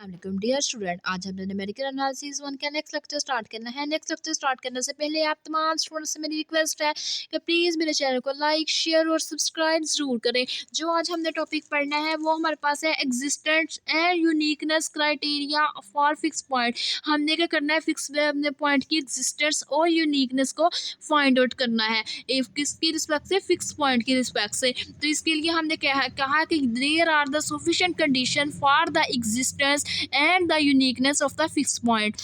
वालेकुम dear student. आज हमने न्यूमेरिकल एनालिसिस 1 का नेक्स्ट लेक्चर स्टार्ट करना है। नेक्स्ट लेक्चर स्टार्ट करने से पहले आप तमाम स्टूडेंट्स से मेरी रिक्वेस्ट है कि प्लीज़ मेरे चैनल को लाइक शेयर और सब्सक्राइब ज़रूर करें। जो आज हमने टॉपिक पढ़ना है वो हमारे पास है existence and uniqueness criteria for fix point. हमने क्या करना है, फिक्स अपने पॉइंट की एग्जिस्टेंस और यूनिकनेस को फाइंड आउट करना है किसकी रिस्पेक्ट से, फिक्स पॉइंट की रिस्पेक्ट से। तो इसके लिए हमने कहा कि there are the sufficient condition for the existence and the uniqueness of the fix point.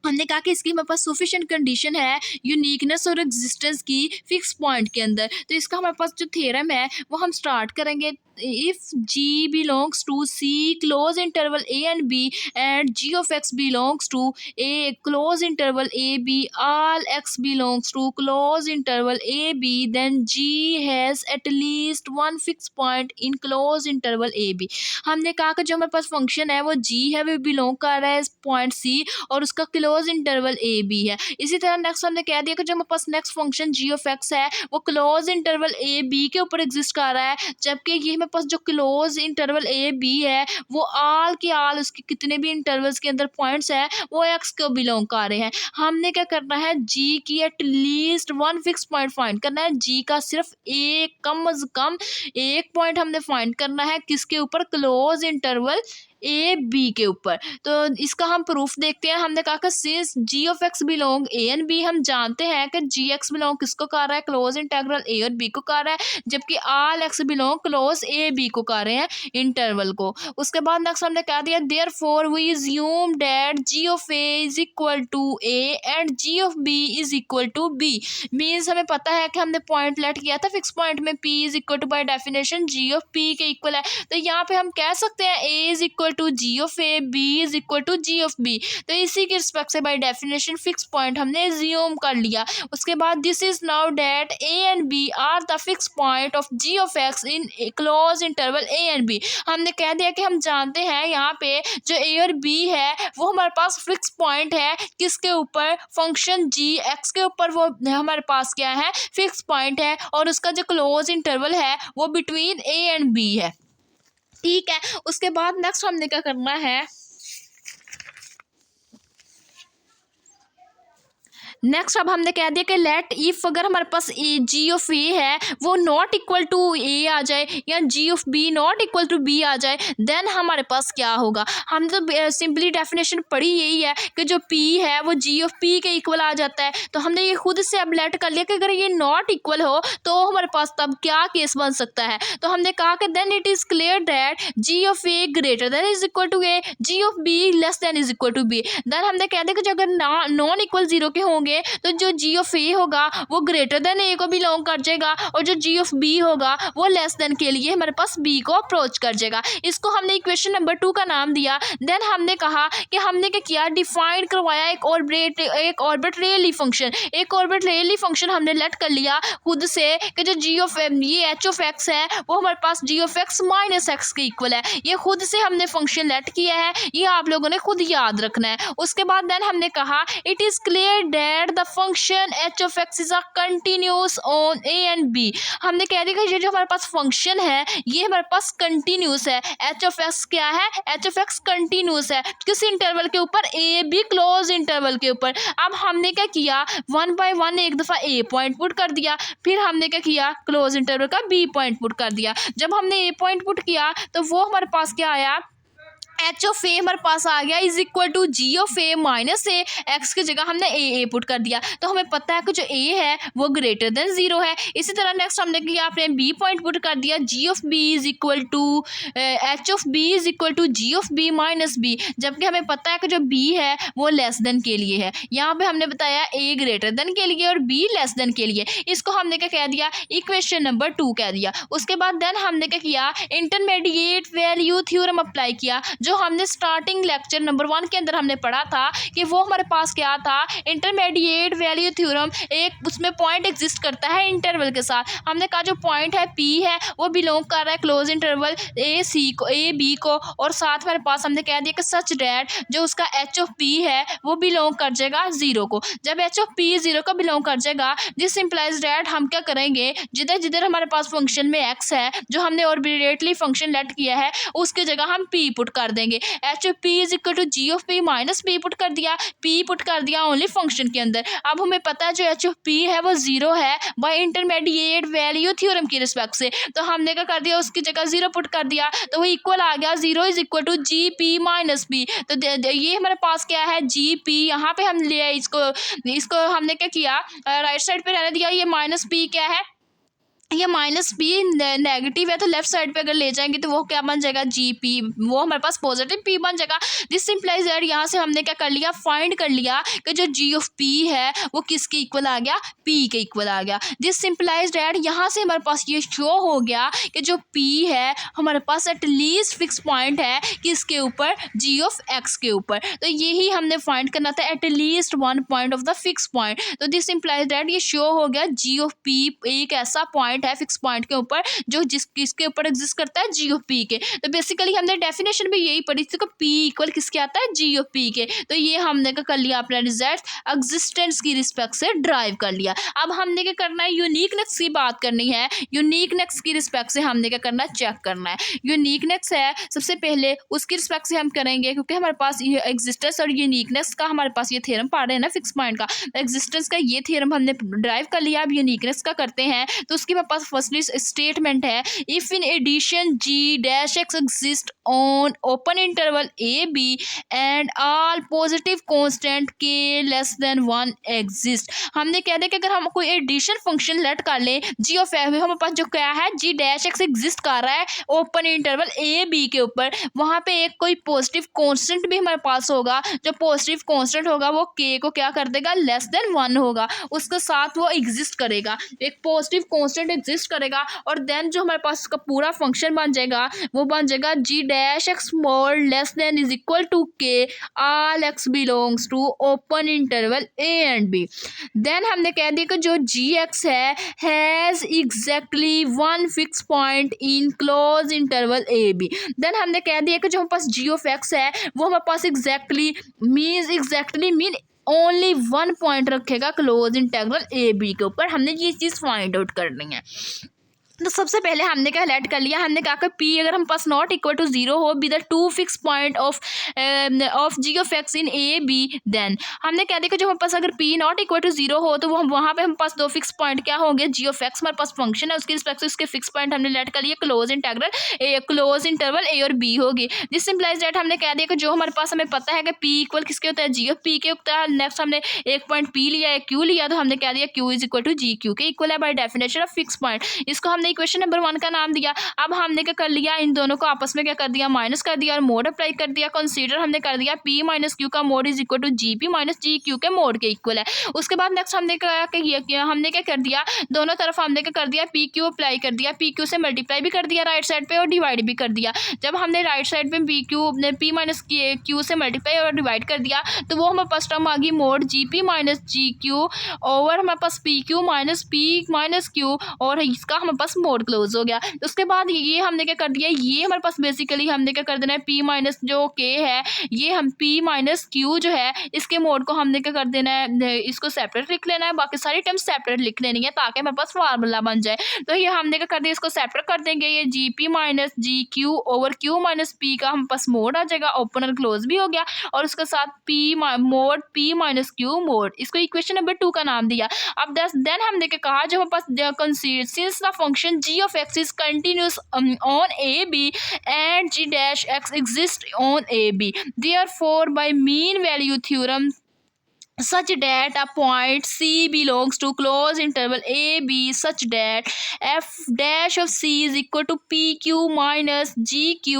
हमने कहा कि इसकी हमारे पास सफिशिएंट कंडीशन है यूनिकनेस और एग्जिस्टेंस की फिक्स पॉइंट के अंदर। तो इसका हमारे पास जो थ्योरम है वो हम स्टार्ट करेंगे। If G belongs to C close interval A and B and G of X belongs to A close interval A B, all X belongs to close interval A B, then G has at least one fixed point in close interval A B। हमने कहा कि जो हमारे पास function है वो G है, वो belong कर रहा है पॉइंट C और उसका क्लोज इंटरवल A B है। इसी तरह नेक्स्ट हमने कह दिया कि जो हमारे पास next function G of X है वो क्लोज इंटरवल A B के ऊपर एग्जिस्ट कर रहा है, जबकि ये हमारे पास जो क्लोज इंटरवल A B है वो आल के आल उसके कितने भी इंटरवल्स के अंदर पॉइंट्स है वो X को बिलोंग कर रहे हैं। हमने क्या करना है, G की at least one fix point find करना है। G का सिर्फ एक कम अज कम एक पॉइंट हमने फाइंड करना है, किसके ऊपर, क्लोज इंटरवल ए बी के ऊपर। तो इसका हम प्रूफ देखते हैं। हमने कहा कि since g of x belong a and b, हम जानते हैं कि जी एक्स बिलोंग किसको कर रहा है, क्लोज इंटेग्रल ए और बी को कर रहा है, जबकि all X belong close A B को कर रहे हैं, इंटरवल को। उसके बाद नेक्स्ट हमने कह दिया therefore we assume that ji of A is equal to A and G of B is equal to B. Means हमें पता है कि हमने पॉइंट लेट किया था फिक्स पॉइंट में P is equal to by definition G of P के equal है। तो यहाँ पे हम कह सकते हैं A is equal to ji of A, B is equal to ji of B. तो इसी के रिस्पेक्ट से बाय डेफिनेशन फिक्स पॉइंट हमने एज्यूम कर लिया। उसके बाद this is now that a and b are the fix point of g of x in close interval A and b. हमने कह दिया कि हम जानते हैं यहाँ पे जो ए और बी है वो हमारे पास फिक्स पॉइंट है, किसके ऊपर, फंक्शन जी एक्स के ऊपर वो हमारे पास क्या है, फिक्स पॉइंट है, और उसका जो क्लोज इंटरवल है वो बिटवीन ए एंड बी है। ठीक है। उसके बाद नेक्स्ट हमने क्या करना है, नेक्स्ट अब हमने कह दिया कि लेट इफ अगर हमारे पास ए जी ऑफ ए है वो नॉट इक्वल टू ए आ जाए या G of B not equal to B आ जाए, देन हमारे पास क्या होगा। हमने तो सिंपली डेफिनेशन पढ़ी यही है कि जो पी है वो जी ऑफ पी के इक्वल आ जाता है। तो हमने ये खुद से अब लेट कर लिया कि अगर ये नॉट इक्वल हो तो हमारे पास तब क्या केस बन सकता है। तो हमने कहा कि then it is clear that ji of a greater than is equal to a, g of b less than is equal to b. Then हमने कह दिया कि जो अगर नॉन इक्वल जीरो के होंगे तो जो जी ऑफ ए होगा वो ग्रेटर देन ए को बिलोंग कर जाएगा और जो जी ऑफ बी होगा वो लेस देन के लिए हमारे पास बी को अप्रोच कर जाएगा। इसको हमने इक्वेशन नंबर 2 का नाम दिया। देन हमने कहा कि हमने क्या किया, डिफाइन करवाया एक ऑर्बिट्रेरी फंक्शन। एक ऑर्बिट्रेरी फंक्शन हमने लेट कर लिया खुद से कि जो जी ऑफ ये एच ऑफ एक्स है वो हमारे पास जी ऑफ एक्स माइनस एक्स के इक्वल है। ये खुद से हमने फंक्शन लेट किया है, ये आप लोगों ने खुद याद रखना है। उसके बाद देन हमने कहा it is clear that the function h of x is a continuous on a and b. हमने कह दिया कि ये जो हमारे पास फंक्शन है ये हमारे पास कंटिन्यूस है। एच ऑफ एक्स क्या है, एच ऑफ एक्स कंटिन्यूस है, किस इंटरवल के ऊपर, ए बी क्लोज इंटरवल के ऊपर। अब हमने क्या किया, वन बाय वन एक दफ़ा ए पॉइंट पुट कर दिया, फिर हमने क्या किया, क्लोज इंटरवल का बी पॉइंट पुट कर दिया। जब हमने ए पॉइंट पुट किया तो वो हमारे पास क्या आया, एच ऑफ ए हमारे पास आ गया is equal to ji of a minus a. X की जगह हमने ए पुट कर दिया तो हमें पता है कि जो ए है वो ग्रेटर देन जीरो है। इसी तरह नेक्स्ट हमने किया, आपने बी पॉइंट पुट कर दिया, G of B is equal to H of B is equal to ji of B minus B, जबकि हमें पता है कि जो बी है वो लेस देन के लिए है। यहाँ पे हमने बताया ए ग्रेटर देन के लिए और बी लेस देन के लिए। इसको हमने क्या कह दिया, इक्वेशन नंबर 2 कह दिया। उसके बाद देन हमने क्या किया, इंटरमीडिएट वैल्यू थ्योरम अप्लाई किया, जो हमने स्टार्टिंग लेक्चर नंबर 1 के अंदर हमने पढ़ा था कि वो हमारे पास क्या था, इंटरमीडिएट वैल्यू थ्योरम। एक उसमें पॉइंट एग्जिस्ट करता है इंटरवल के साथ। हमने कहा जो पॉइंट है पी है वो बिलोंग कर रहा है क्लोज इंटरवल ए सी को, ए बी को, और साथ हमारे पास हमने कह दिया कि सच डैट जो उसका एच ऑफ पी है वो बिलोंग कर जाएगा जीरो को। जब एच ऑफ पी जीरो को बिलोंग कर जाएगा दिस इम्प्लाइज डैट हम क्या करेंगे, जिधर जिधर हमारे पास फंक्शन में एक्स है जो हमने ऑर्बिट्रेटली फंक्शन लेट किया है उसकी जगह हम पी पुट कर देंगे, h of p is equal to ji of p minus p put कर दिया, पी पुट कर दिया ओनली फंक्शन के अंदर। अब हमें पता है जो एच ऑफ पी है वो 0 है बाय इंटरमीडिएट वैल्यू थ्योरम की रिस्पेक्ट से, तो हमने क्या कर दिया उसकी जगह 0 पुट कर दिया, तो वो इक्वल आ गया 0 is equal to g p minus p. तो ये हमारे पास क्या है जी पी, यहाँ पे हम ले इसको हमने क्या किया राइट साइड पे रहने दिया, ये माइनस पी क्या है, ये माइनस पी नेगेटिव है तो लेफ्ट साइड पे अगर ले जाएंगे तो वो क्या बन जाएगा जी पी, वो हमारे पास पॉजिटिव पी बन जाएगा। दिस इम्प्लाइज दैट यहाँ से हमने क्या कर लिया फाइंड कर लिया कि जो जी ऑफ पी है वो किसके इक्वल आ गया, पी के इक्वल आ गया। दिस इम्प्लाइज दैट यहाँ से हमारे पास ये शो हो गया कि जो पी है हमारे पास एट लीस्ट फिक्स पॉइंट है किसके ऊपर, जी ऑफ एक्स के ऊपर। तो यही हमने फाइंड करना था at least one point of the fix point. तो दिस इम्प्लाइज दैट ये शो हो गया जी ऑफ पी एक ऐसा पॉइंट है फिक्स पॉइंट के ऊपर जो किसके ऊपर एग्जिस्ट करता है, जी ऑफ पी के। तो बेसिकली हमने डेफिनेशन में यही पढ़ी थी कि पी इक्वल किसके आता है, जी ऑफ पी के। तो ये हमने क्या कर लिया अपना रिजल्ट एग्जिस्टेंस की रिस्पेक्ट से ड्राइव कर लिया। अब हमने क्या करना है यूनिकनेस की बात करनी है, यूनिकनेस की रिस्पेक्ट से हमने क्या करना है चेक करना है। यूनिकनेस है सबसे पहले उसकी रिस्पेक्ट से हम करेंगे क्योंकि हमारे पास ये एग्जिस्टेंस और यूनिकनेस का हमारे पास ये थ्योरम पढ़ रहे हैं ना फिक्स पॉइंट का, एग्जिस्टेंस का ये थ्योरम हमने ड्राइव कर लिया। अब यूनिकनेस का करते हैं तो उसके पास फर्स्टली स्टेटमेंट है if in addition g dash x exist on open interval A b and all positive constant k less than 1 exist. हमने कह दिया कि अगर हम कोई एडिशन फंक्शन लेट कर ले जी ऑफ एक्स, हमारे पास जो क्या है जी डैश एक्स एग्जिस्ट कर रहा है ओपन इंटरवल ए बी के ऊपर, वहां पे एक कोई पॉजिटिव कांस्टेंट भी हमारे पास होगा, जो पॉजिटिव कांस्टेंट होगा वो के को क्या कर देगा लेस देन 1 होगा, उसके साथ वो एग्जिस्ट करेगा, एक पॉजिटिव कांस्टेंट एग्जिस्ट करेगा और देन जो हमारे पास इसका पूरा फंक्शन बन जाएगा वो बन जाएगा G dash X more less than is equal to K all X belongs to open interval A and B. Then हमने कह दिया कि जो जी एक्स है has exactly one fix point in close interval A B. Then हमने कह दिया कि जो हमारे पास जी ऑफ एक्स है वो हमारे पास एग्जैक्टली मीन ओनली 1 पॉइंट रखेगा क्लोज इंटेग्रल ए बी के ऊपर। हमने ये चीज़ फाइंड आउट करनी है। तो सबसे पहले हमने क्या लेट कर लिया, हमने कहा कि पी अगर हम पास नॉट इक्वल टू 0 हो be the 2 fix point of g of x in a B, then हमने कह दिया कि जो हमारे पास अगर पी नॉट इक्वल टू 0 हो तो वो वहाँ पे हम पास 2 फिक्स पॉइंट क्या होंगे, जी ऑफ एक्स हमारे पास फंक्शन है उसके रिस्पेक्ट से उसके फिक्स पॉइंट हमने लेट कर लिया क्लोज इंटरवल ए और बी होगी। दिस इम्प्लाइज दैट हमने कह दिया कि जो हमारे पास हमें पता है कि पी इक्वल किसके होता है, जी ऑफ पी के होता है। नेक्स्ट हमने एक पॉइंट पी लिया है क्यू लिया, तो हमने कह दिया q is equal to g q के इक्वल है by definition of fix point. इसको हमने इक्वेशन नंबर 1 का नाम दिया। अब हमने क्या कर लिया, इन दोनों को आपस में क्या कर दिया माइनस कर दिया और मोड अप्लाई कर दिया। कंसीडर हमने कर दिया पी माइनस क्यू का mod is equal to g p minus g q के मोड के इक्वल है। उसके बाद नेक्स्ट हमने हमने क्या कर दिया, दोनों तरफ हमने क्या कर दिया पी क्यू अप्लाई कर दिया, पी क्यू से मल्टीप्लाई भी कर दिया राइट साइड पे और डिवाइड भी कर दिया। जब हमने राइट साइड पे पी माइनस क्यू से मल्टीप्लाई और डिवाइड कर दिया तो वो हमारे पास टर्म आ गई मोड जी p minus g Q over हमारे पास पी क्यू माइनस क्यू और इसका हमारे पास मोड क्लोज हो गया। उसके बाद ये हमने क्या कर दिया, ये हमारे पास बेसिकली हमने क्या कर देना है पी माइनस जो के है ये हम पी माइनस क्यू जो है इसके मोड को हमने क्या कर देना है, इसको सेपरेट लिख लेना है, बाकी सारी टर्म्स सेपरेट लिख लेनी है ताकि हमारे पास फार्मूला बन जाए। तो ये हमने क्या कर दिया, इसको सेपरेट कर देंगे, ये जी p minus g Q over Q minus P का हम पास मोड आ जाएगा, ओपन और क्लोज भी हो गया और उसके साथ P mode p minus Q mode, इसको इक्वेशन नंबर 2 का नाम दिया। अब देन हमने क्या कहा, जब हमारे पास since the function G of x is continuous on AB and G dash X exists on AB. Therefore, by mean value theorem, such that a point C belongs to closed interval AB such that f dash of C is equal to PQ minus GP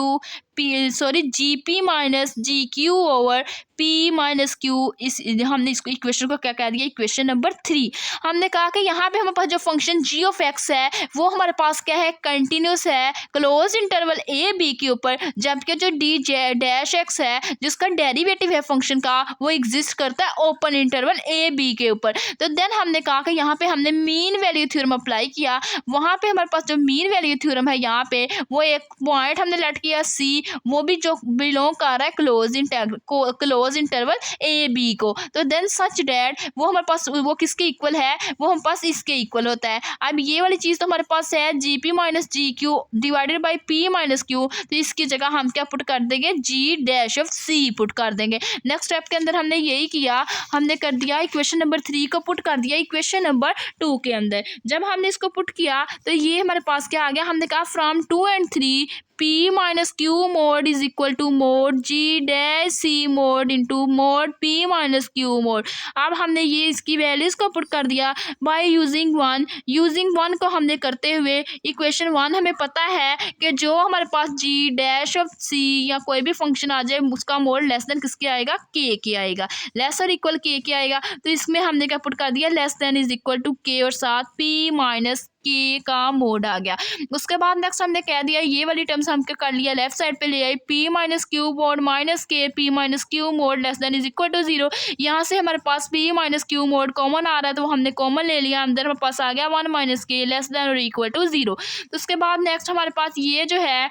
minus GQ over P minus Q. इस हमने इसको equation को क्या कह दिया, equation number 3। हमने कहा कि यहाँ पे हमारे पास जो फंक्शन जी ऑफ एक्स है वो हमारे पास क्या है, कंटिन्यूस है क्लोज इंटरवल ए बी के ऊपर, जबकि जो डी डैश एक्स है जिसका डेरिवेटिव है फंक्शन का वो एग्जिस्ट करता है ओपन इंटरवल ए बी के ऊपर। तो देन हमने कहा कि यहाँ पे हमने मीन वैल्यू थ्योरम अप्लाई किया, वहाँ पे हमारे पास जो मीन वैल्यू थ्योरम है यहाँ पे वो एक पॉइंट हमने लेट किया सी वो भी जो बिलोंग कर रहा है क्लोज इंटरवल ए बी को, तो देन सच डैट वो हमारे पास वो किसके इक्वल है, वो हमारे पास इसके इक्वल होता है। अब ये वाली चीज़ तो हमारे पास है जी p minus g Q divided by P minus Q, तो इसकी जगह हम क्या पुट कर देंगे, जी डैश ऑफ सी पुट कर देंगे। नेक्स्ट स्टेप के अंदर हमने यही किया, हमने कर दिया इक्वेशन नंबर 3 को पुट कर दिया इक्वेशन नंबर 2 के अंदर। जब हमने इसको पुट किया तो ये हमारे पास क्या आ गया, हमने कहा from 2 and 3 p minus Q mod is equal to mod g dash c mod into mod p minus Q mod. अब हमने ये इसकी वैल्यूज को पुट कर दिया बाय यूजिंग वन को हमने करते हुए इक्वेशन 1 हमें पता है कि जो हमारे पास जी डैश ऑफ सी या कोई भी फंक्शन आ जाए उसका मोड लेस देन किसके आएगा, के आएगा, लेस और इक्वल के आएगा। तो इसमें हमने क्या पुट कर दिया, less than is equal to k और साथ पी माइनस के का मोड आ गया। उसके बाद नेक्स्ट हमने कह दिया ये वाली टर्म्स हमको कर लिया, लेफ्ट साइड पे ले आई P minus Q mod minus K P minus Q mod less than is equal to 0। यहाँ से हमारे पास P minus Q mod common आ रहा है तो हमने कॉमन ले लिया, अंदर हमारे पास आ गया 1 माइनस के लेस देन और इक्वल टू 0। तो उसके बाद नेक्स्ट हमारे पास ये जो है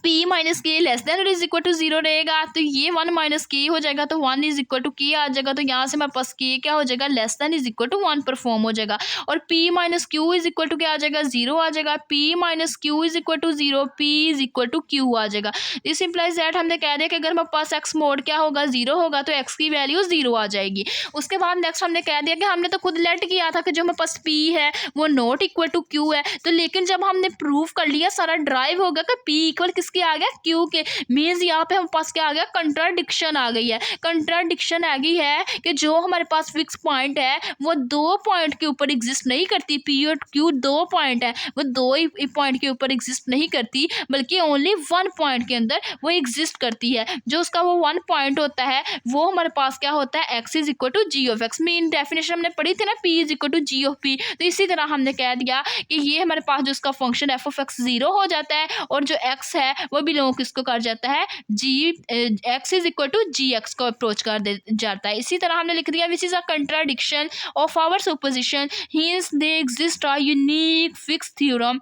P माइनस के लेस देन और इज इक्वल टू 0 रहेगा, तो ये 1 माइनस के हो जाएगा तो 1 इज इक्वल टू के आ जाएगा, तो यहाँ से हमारे पास के क्या हो जाएगा, less than is equal to 1 perform हो जाएगा। और P minus Q is equal to क्या आ जाएगा, 0 आ जाएगा। P minus Q is equal to 0, P is equal to Q आ जाएगा। दिस इंप्लाइज दैट हमने कह दिया कि अगर हमारे पास x मोड क्या होगा, 0 होगा, तो x की वैल्यू 0 आ जाएगी। उसके बाद नेक्स्ट हमने कह दिया कि हमने तो खुद लेट किया था कि जो हमारे पास P है वो नॉट इक्वल टू क्यू है, तो लेकिन जब हमने प्रूव कर लिया सारा ड्राइव होगा कि P इक्वल किसके आ गया, क्यू के, मीन्स यहाँ पे हमारे पास क्या आ गया, कंट्राडिक्शन आ गई है। कंट्राडिक्शन आ गई है कि जो हमारे पास फिक्स पॉइंट है वो 2 पॉइंट के ऊपर एग्जिस्ट नहीं करती, पी और क्यू 2 पॉइंट है, वो 2 ही पॉइंट के ऊपर एग्जिस्ट नहीं करती बल्कि ओनली 1 पॉइंट के अंदर वो एग्जिस्ट करती है। जो उसका वो 1 पॉइंट होता है वो हमारे पास क्या होता है, x is equal to ji of x. Main definition हमने पढ़ी थी ना, p is equal to ji of p, तो इसी तरह हमने कह दिया कि ये हमारे पास जो उसका फंक्शन एफ ऑफ एक्स 0 हो जाता है और जो एक्स है वो बिलोंग किसको कर जाता है, G X is equal to G X को अप्रोच कर दे जाता है। इसी तरह हमने लिख दिया which is a contradiction of our supposition, hence there exist a unique fix theorem,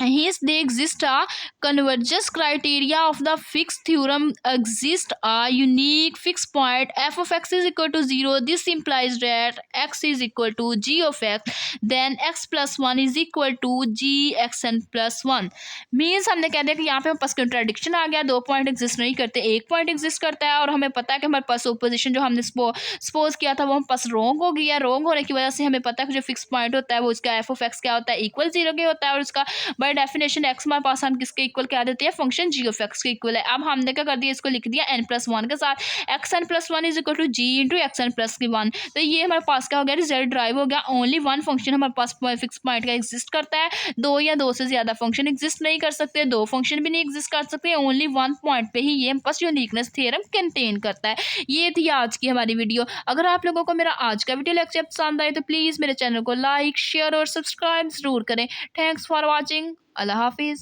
hence they exist a convergence criteria of the fixed theorem exist a unique fixed point f of x is equal to 0, this implies that x is equal to g of x, then x plus 1 is equal to g xn plus 1। Means हमने कह दिया कि यहाँ पे हमारे पास contradiction आ गया, 2 point exist नहीं करते, 1 पॉइंट एग्जिस्ट करता है, और हमें पता है कि हमारे पास ओपोजिशन जो हमने सपोज किया था वो हमारे पास रॉन्ग हो गया। रॉन्ग होने की वजह से हमें पता है कि जो फिक्स पॉइंट होता है वो उसका एफ ऑफ एक्स क्या होता है, इक्वल 0 के होता है, और उसका बाय डेफिनेशन एक्स हमारे पास हम किसके इक्वल क्या देते हैं, फंक्शन जी ऑफ एक्स के इक्वल है। अब हमने क्या कर दिया, इसको लिख दिया n+1 के साथ, x n plus 1 is equal to g into x n plus 1, तो ये हमारे पास क्या हो गया, रिजल्ट ड्राइव हो गया। ओनली 1 फंक्शन हमारे पास फिक्स पॉइंट का एग्जिस्ट करता है, 2 या 2 से ज्यादा फंक्शन एग्जिस्ट नहीं कर सकते, 2 फंक्शन भी नहीं एग्जिस्ट कर सकते, ओनली 1 पॉइंट पे ही ये हमारे पास यूनिकनेस थ्योरम कंटेन करता है। ये थी आज की हमारी वीडियो। अगर आप लोगों को मेरा आज का वीडियो लेक्चर पसंद आए तो प्लीज़ मेरे चैनल को लाइक शेयर और सब्सक्राइब जरूर करें। Thanks for watching. अल्लाह हाफिज़।